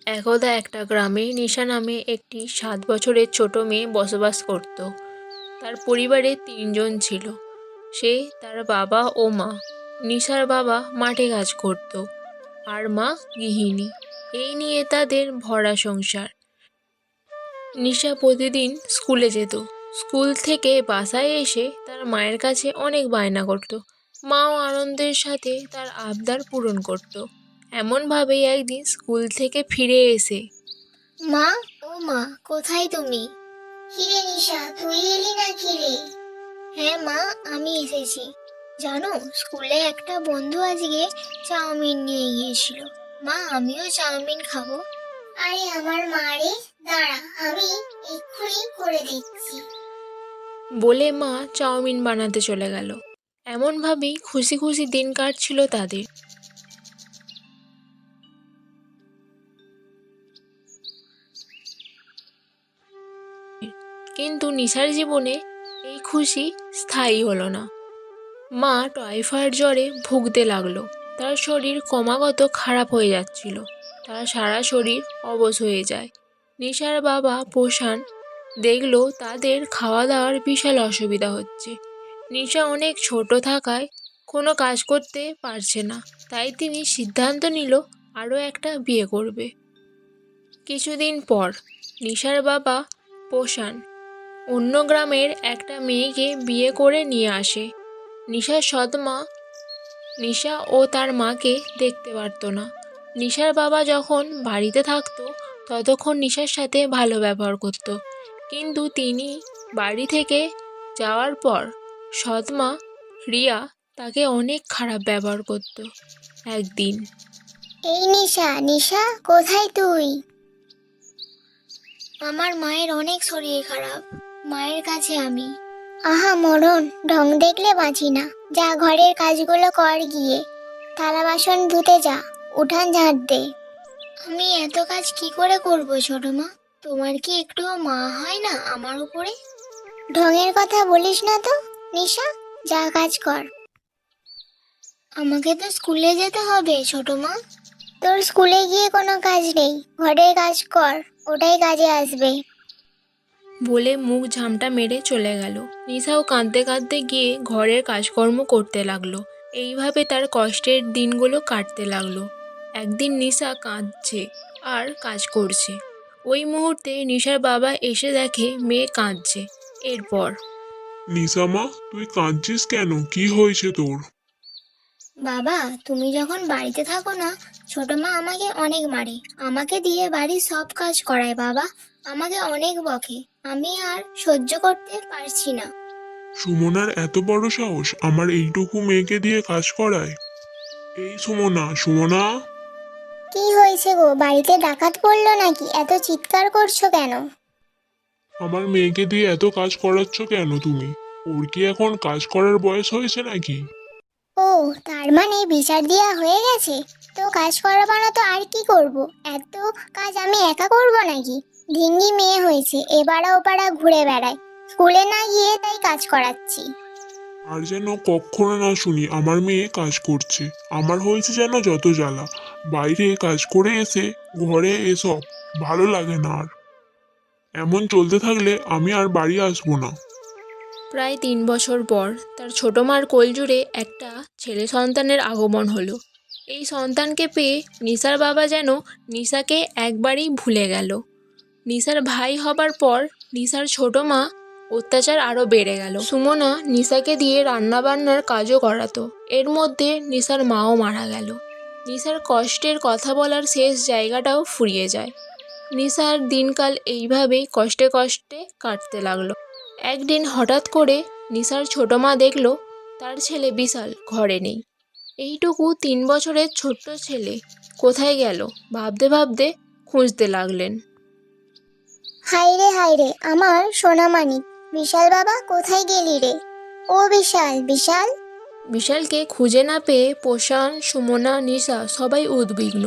একদা একটা গ্রামে নিশা নামে একটি 7 বছরের ছোট মেয়ে বসবাস করত। তার পরিবারে 3 জন ছিল, সে, তার বাবা ও মা। নিশার বাবা মাঠে কাজ করত, আর মা গৃহিণী। এই নিয়ে তাদের ভরা সংসার। নিশা প্রতিদিন স্কুলে যেত। স্কুল থেকে বাসায় এসে তার মায়ের কাছে অনেক বায়না করত। মাও আনন্দের সাথে তার আবদার পূরণ করত। এমনভাবেই একদিন স্কুল থেকে ফিরে এসে মা, ও মা, কোথায় তুমি? কিরে নিশা, তুই এলি না কিরে? হ্যাঁ মা, আমি এসেছি। জানো, স্কুলে একটা বন্ধু আজকে চাউমিন নিয়ে গিয়েছিল। মা, আমিও চাউমিন খাবো। আরে আমার মা রে, দাঁড়া, আমি এক্ষুনি করে দিচ্ছি। বলে মা চাউমিন বানাতে চলে গেল। এমনভাবেই খুশি খুশি দিন কাটছিল তাদের। কিন্তু নিশার জীবনে এই খুশি স্থায়ী হলো না। মা টাইফয়েড জ্বরে ভুগতে লাগলো। তার শরীর ক্রমাগত খারাপ হয়ে যাচ্ছিল। তার সারা শরীর অবশ হয়ে যায়। নিশার বাবা প্রশান দেখলো তাদের খাওয়া দাওয়ার বিশাল অসুবিধা হচ্ছে। নিশা অনেক ছোট থাকায় কোনো কাজ করতে পারছে না। তাই তিনি সিদ্ধান্ত নিল আরও একটা বিয়ে করবে। কিছুদিন পর নিশার বাবা প্রশান অন্য গ্রামের একটা মেয়েকে বিয়ে করে নিয়ে আসে। নিশার সৎমা নিশা ও তার মাকে দেখতে পারত না। নিশার বাবা যখন বাড়িতে থাকতো ততক্ষণ নিশার সাথে ভালো ব্যবহার করত, কিন্তু তিনি বাড়ি থেকে যাওয়ার পর সৎমা রিয়া তাকে অনেক খারাপ ব্যবহার করত। একদিন এই নিশা, নিশা, কোথায় তুই? আমার মায়ের অনেক শরীর খারাপ, মায়ের কাছে আমি। আহা মরণ, ঢং দেখলে বাঁচি না। যা, ঘরের কাজগুলো কর গিয়ে। থালা বাসন ধুতে যা, উঠান ঝাড় দে। আমি এত কাজ কি করে করব ছোট মা? তোমার কি একটুও মা হয় না আমার উপরে? ঢঙের কথা বলিস না তো নিশা, যা কাজ কর। আমাকে তো স্কুলে যেতে হবে ছোট মা। তোর স্কুলে গিয়ে কোনো কাজ নেই, ঘরের কাজ কর, ওটাই কাজে আসবে। বলে মুখ ঝামটা মেরে চলে গেল। নিশাও কাঁদতে কাঁদতে গিয়ে ঘরের কাজকর্ম করতে লাগলো। এইভাবে তার কষ্টের দিনগুলো কাটতে লাগলো। একদিন নিশা কাঁদছে আর কাজ করছে। ওই মুহূর্তে নিশার বাবা এসে দেখে মেয়ে কাঁদছে। এরপর নিশামা, তুই কাঁদছিস কেন? কি হয়েছে তোর? বাবা, তুমি যখন বাড়িতে থাকো না, ছোট মা আমাকে অনেক মারে। আমাকে দিয়ে বাড়ির সব কাজ করায় বাবা। আমাকে অনেক বকে। আমি আর সহ্য করতে পারছি না। সুমনার এত বড় সাহস আমার এইটুকু মেয়েকে দিয়ে কাজ করায়? এই সুমনা, সুমনা! কি হয়েছে গো, বাড়িতে ডাকাত পড়লো নাকি? এত চিৎকার করছো কেন? আমার মেয়েকে দিয়ে এত কাজ করাচ্ছ কেন তুমি? ওর কি এখন কাজ করার বয়স হয়েছে নাকি? ও, তার মানে বিচার দেওয়া হয়ে গেছে? তো কাজ করাবো না তো আর কি করব? এত কাজ আমি একা করব নাকি? ঢিঙ্গি মেয়ে হয়েছে, এবাড়া ওপাড়া ঘুরে বেড়ায়। স্কুলে না গিয়ে তাই কাজ করাচ্ছি। আর যেন কখনো না শুনি আমার মেয়ে কাজ করছে। আমার হয়েছে যেন যত জ্বালা। বাইরে কাজ করে এসে ঘরে এসব ভালো লাগে না আর। এমন চলতে থাকলে আমি আর বাড়ি আসবো না। প্রায় 3 বছর পর তার ছোট মার কোলজুড়ে একটা ছেলে সন্তানের আগমন হলো। এই সন্তানকে পেয়ে নিশার বাবা যেন নিশাকে একবারেই ভুলে গেল। নিশার ভাই হবার পর নিশার ছোট মা অত্যাচার আরও বেড়ে গেল। সুমনা নিশাকে দিয়ে রান্নাবান্নার কাজও করাতো। এর মধ্যে নিশার মাও মারা গেল। নিশার কষ্টের কথা বলার শেষ জায়গাটাও ফুরিয়ে যায়। নিশার দিনকাল এইভাবেই কষ্টে কষ্টে কাটতে লাগলো। একদিন হঠাৎ করে নিশার ছোট মা দেখল তার ছেলে বিশাল ঘরে নেই। এইটুকু 3 বছরের ছোট্ট ছেলে কোথায় গেল ভাবতে ভাবতে খুঁজতে লাগলেন। হায়রে হায়রে, আমার সোনামানিক। বিশাল বাবা, কোথায় গেলি রে? ও বিশাল, বিশাল! বিশালকে খুঁজে না পেয়ে প্রশান, সুমনা, নিশা সবাই উদ্বিগ্ন।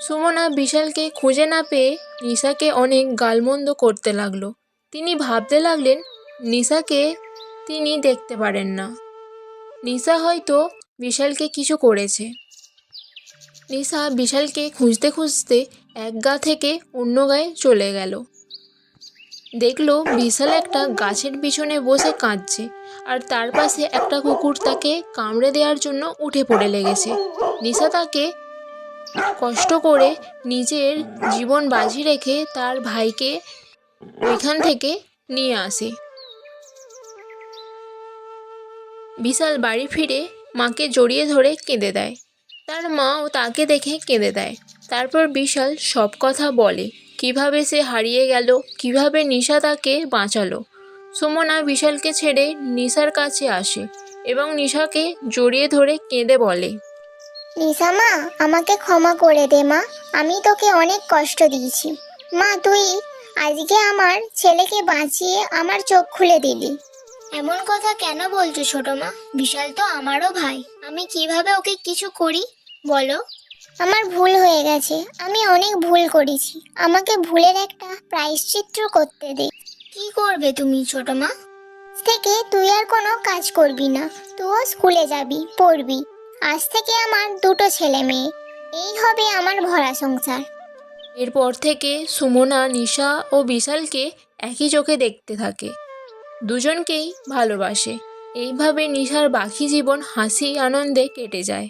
সুমনা বিশালকে খুঁজে না পেয়ে নিশাকে অনেক গালমন্দ করতে লাগলো। তিনি ভাবতে লাগলেন নিশাকে তিনি দেখতে পারেন না। নিশা হয়তো বিশালকে কিছু করেছে। নিশা বিশালকে খুঁজতে খুঁজতে এক গা থেকে অন্য গায়ে চলে গেল। দেখলো বিশাল একটা গাছের পিছনে বসে কাঁদছে, আর তার পাশে একটা কুকুর তাকে কামড়ে দেওয়ার জন্য উঠে পড়ে লেগেছে। নিশা তাকে কষ্ট করে নিজের জীবন বাজি রেখে তার ভাইকে ওইখান থেকে নিয়ে আসে। বিশাল বাড়ি ফিরে মাকে জড়িয়ে ধরে কেঁদে দেয়। তার মাও তাকে দেখে কেঁদে দেয়। তারপর বিশাল সব কথা বলে, কিভাবে সে হারিয়ে গেল, কিভাবে নিশা তাকে বাঁচালো। সুমনা বিশালকে ছেড়ে নিশার কাছে আসে এবং নিশাকে জড়িয়ে ধরে কেঁদে বলে, নিশা মা, আমাকে ক্ষমা করে দে মা, আমি তোকে অনেক কষ্ট দিয়েছি। মা, তুই আজকে আমার ছেলেকে বাঁচিয়ে আমার চোখ খুলে দিলি। এমন কথা কেন বলছো ছোট মা? বিশাল তো আমারও ভাই, আমি কিভাবে ওকে কিছু করি বলো? আমার ভুল হয়ে গেছে, আমি অনেক ভুল করেছি, আমাকে ভুলের একটা প্রায়শ্চিত্ত করতে দে। কি করবে তুমি ছোট মা? আজ থেকে তুই আর কোনো কাজ করবি না, তুইও স্কুলে যাবি, পড়বি। আজ থেকে আমার দুটো ছেলে মেয়ে, এই হবে আমার ভরা সংসার। এরপর থেকে সুমনা নিশা ও বিশালকে একই চোখে দেখতে থাকে, দুজনকেই ভালোবাসে। এইভাবে নিশার বাকি জীবন হাসি আনন্দে কেটে যায়।